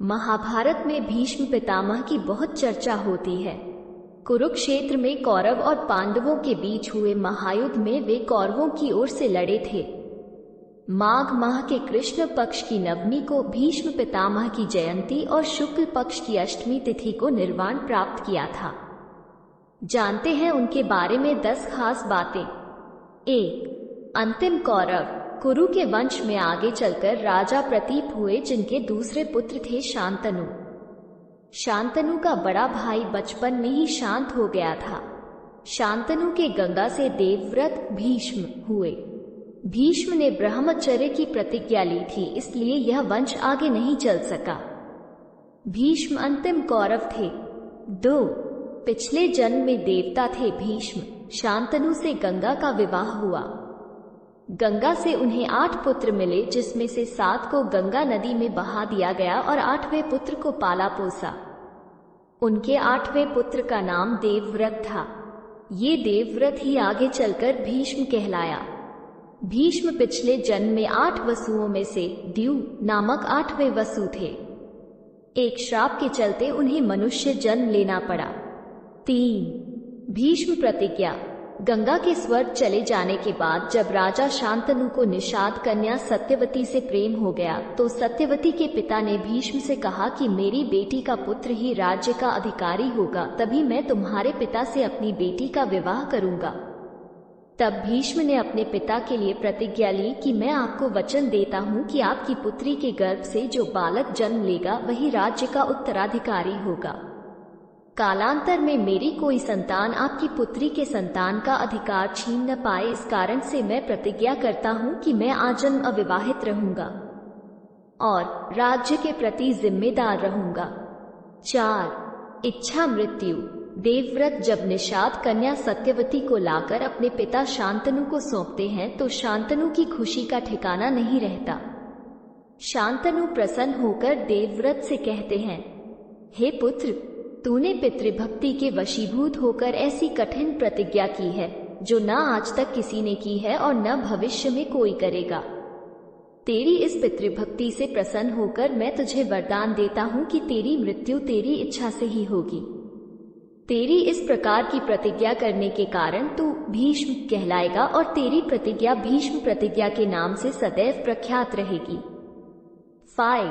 महाभारत में भीष्म पितामह की बहुत चर्चा होती है। कुरुक्षेत्र में कौरव और पांडवों के बीच हुए महायुद्ध में वे कौरवों की ओर से लड़े थे। माघ माह के कृष्ण पक्ष की नवमी को भीष्म पितामह की जयंती और शुक्ल पक्ष की अष्टमी तिथि को निर्वाण प्राप्त किया था। जानते हैं उनके बारे में 10 खास बातें। 1. अंतिम कौरव कुरु के वंश में आगे चलकर राजा प्रतीप हुए, जिनके दूसरे पुत्र थे शांतनु। शांतनु का बड़ा भाई बचपन में ही शांत हो गया था। शांतनु के गंगा से देवव्रत भीष्म हुए। भीष्म ने ब्रह्मचर्य की प्रतिज्ञा ली थी, इसलिए यह वंश आगे नहीं चल सका। भीष्म अंतिम कौरव थे। 2. पिछले जन्म में देवता थे भीष्म। शांतनु से गंगा का विवाह हुआ। गंगा से उन्हें 8 पुत्र मिले, जिसमें से 7 को गंगा नदी में बहा दिया गया और 8वें पुत्र को पाला पोसा। उनके 8वें पुत्र का नाम देवव्रत था। ये देवव्रत ही आगे चलकर भीष्म कहलाया। भीष्म पिछले जन्म में 8 वसुओं में से द्यू नामक 8वें वसु थे। एक श्राप के चलते उन्हें मनुष्य जन्म लेना पड़ा। 3. भीष्म प्रतिज्ञा। गंगा के स्वर्ग चले जाने के बाद जब राजा शांतनु को निषाद कन्या सत्यवती से प्रेम हो गया, तो सत्यवती के पिता ने भीष्म से कहा कि मेरी बेटी का पुत्र ही राज्य का अधिकारी होगा, तभी मैं तुम्हारे पिता से अपनी बेटी का विवाह करूंगा। तब भीष्म ने अपने पिता के लिए प्रतिज्ञा ली कि मैं आपको वचन देता हूं कि आपकी पुत्री के गर्भ से जो बालक जन्म लेगा वही राज्य का उत्तराधिकारी होगा। कालांतर में मेरी कोई संतान आपकी पुत्री के संतान का अधिकार छीन न पाए, इस कारण से मैं प्रतिज्ञा करता हूं कि मैं आजन्म अविवाहित रहूंगा और राज्य के प्रति जिम्मेदार रहूंगा। 4. इच्छा मृत्यु। देवव्रत जब निषाद कन्या सत्यवती को लाकर अपने पिता शांतनु को सौंपते हैं तो शांतनु की खुशी का ठिकाना नहीं रहता। शांतनु प्रसन्न होकर देवव्रत से कहते हैं, हे पुत्र, तूने पितृभक्ति के वशीभूत होकर ऐसी कठिन प्रतिज्ञा की है जो न आज तक किसी ने की है और न भविष्य में कोई करेगा। तेरी इस पितृभक्ति से प्रसन्न होकर मैं तुझे वरदान देता हूं कि तेरी मृत्यु तेरी इच्छा से ही होगी। तेरी इस प्रकार की प्रतिज्ञा करने के कारण तू भीष्म कहलाएगा और तेरी प्रतिज्ञा भीष्म प्रतिज्ञा के नाम से सदैव प्रख्यात रहेगी। 5.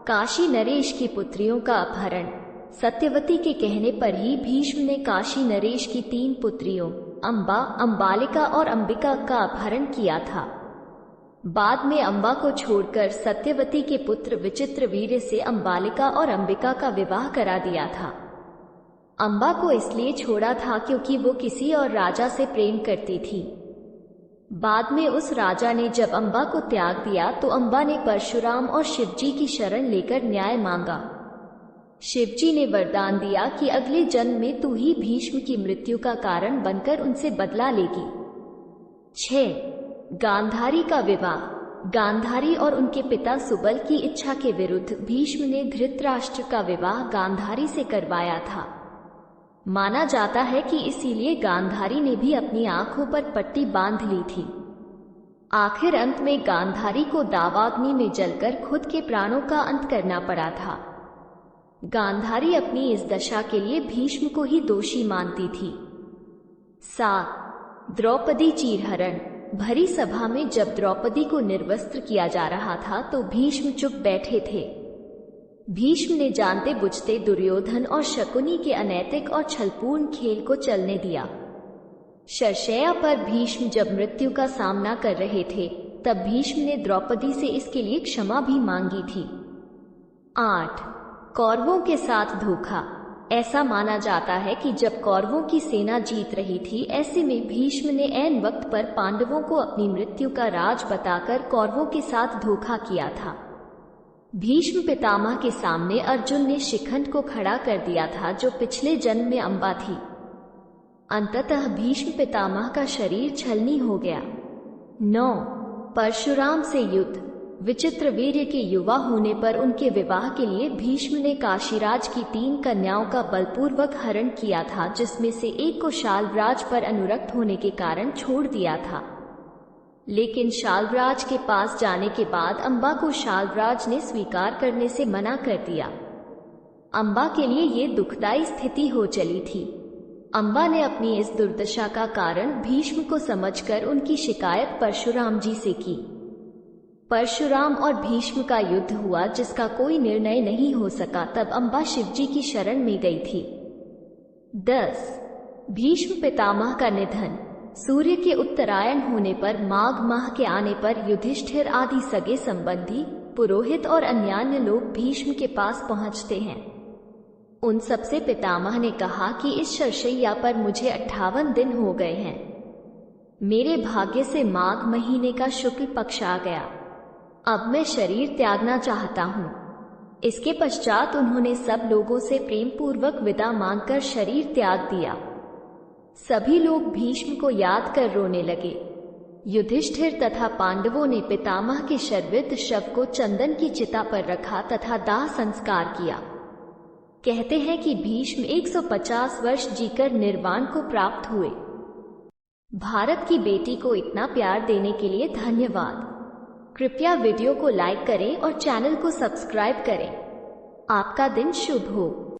काशी नरेश की पुत्रियों का अपहरण। सत्यवती के कहने पर ही भीष्म ने काशी नरेश की 3 पुत्रियों अंबा, अंबालिका और अंबिका का अपहरण किया था। बाद में अंबा को छोड़कर सत्यवती के पुत्र विचित्रवीर्य से अंबालिका और अंबिका का विवाह करा दिया था। अंबा को इसलिए छोड़ा था क्योंकि वो किसी और राजा से प्रेम करती थी। बाद में उस राजा ने जब अंबा को त्याग दिया तो अंबा ने परशुराम और शिवजी की शरण लेकर न्याय मांगा। शिवजी ने वरदान दिया कि अगले जन्म में तू ही भीष्म की मृत्यु का कारण बनकर उनसे बदला लेगी। 6. गांधारी का विवाह। गांधारी और उनके पिता सुबल की इच्छा के विरुद्ध भीष्म ने धृतराष्ट्र का विवाह गांधारी से करवाया था। माना जाता है कि इसीलिए गांधारी ने भी अपनी आंखों पर पट्टी बांध ली थी। आखिर अंत में गांधारी को दावाग्नि में जलकर खुद के प्राणों का अंत करना पड़ा था। गांधारी अपनी इस दशा के लिए भीष्म को ही दोषी मानती थी। 7. द्रौपदी चीरहरण। भरी सभा में जब द्रौपदी को निर्वस्त्र किया जा रहा था तो भीष्म चुप बैठे थे। भीष्म ने जानते बुझते दुर्योधन और शकुनी के अनैतिक और छलपूर्ण खेल को चलने दिया। शरशैया पर भीष्म जब मृत्यु का सामना कर रहे थे तब भीष्म ने द्रौपदी से इसके लिए क्षमा भी मांगी थी। 8. कौरवों के साथ धोखा। ऐसा माना जाता है कि जब कौरवों की सेना जीत रही थी, ऐसे में भीष्म ने ऐन वक्त पर पांडवों को अपनी मृत्यु का राज बताकर कौरवों के साथ धोखा किया था। भीष्म पितामह के सामने अर्जुन ने शिखंड को खड़ा कर दिया था, जो पिछले जन्म में अंबा थी। अंततः भीष्म पितामह का शरीर छलनी हो गया। 9. परशुराम से युद्ध। विचित्रवीर्य के युवा होने पर उनके विवाह के लिए भीष्म ने काशीराज की 3 कन्याओं का बलपूर्वक हरण किया था, जिसमें से एक को शाल्वराज पर अनुरक्त होने के कारण छोड़ दिया था। लेकिन शाल्वराज के पास जाने के बाद अम्बा को शाल्वराज ने स्वीकार करने से मना कर दिया। अम्बा के लिए ये दुखदाई स्थिति हो चली थी। अम्बा ने अपनी इस दुर्दशा का कारण भीष्म को समझकर उनकी शिकायत परशुराम जी से की। परशुराम और भीष्म का युद्ध हुआ जिसका कोई निर्णय नहीं हो सका। तब अम्बा शिवजी की शरण में गई थी। 10. भीष्म पितामह का निधन। सूर्य के उत्तरायण होने पर माघ माह के आने पर युधिष्ठिर आदि सगे संबंधी, पुरोहित और अन्यान्य लोग भीष्म के पास पहुंचते हैं। उन सबसे पितामह ने कहा कि इस शरशैया पर मुझे 58 दिन हो गए हैं। मेरे भाग्य से माघ महीने का शुक्ल पक्ष आ गया। अब मैं शरीर त्यागना चाहता हूँ। इसके पश्चात उन्होंने सब लोगों से प्रेम पूर्वक विदा मांगकर शरीर त्याग दिया। सभी लोग भीष्म को याद कर रोने लगे। युधिष्ठिर तथा पांडवों ने पितामह के शर्वित शव को चंदन की चिता पर रखा तथा दाह संस्कार किया। कहते हैं कि भीष्म 150 वर्ष जीकर निर्वाण को प्राप्त हुए। भारत की बेटी को इतना प्यार देने के लिए धन्यवाद। कृपया वीडियो को लाइक करें और चैनल को सब्सक्राइब करें। आपका दिन शुभ हो।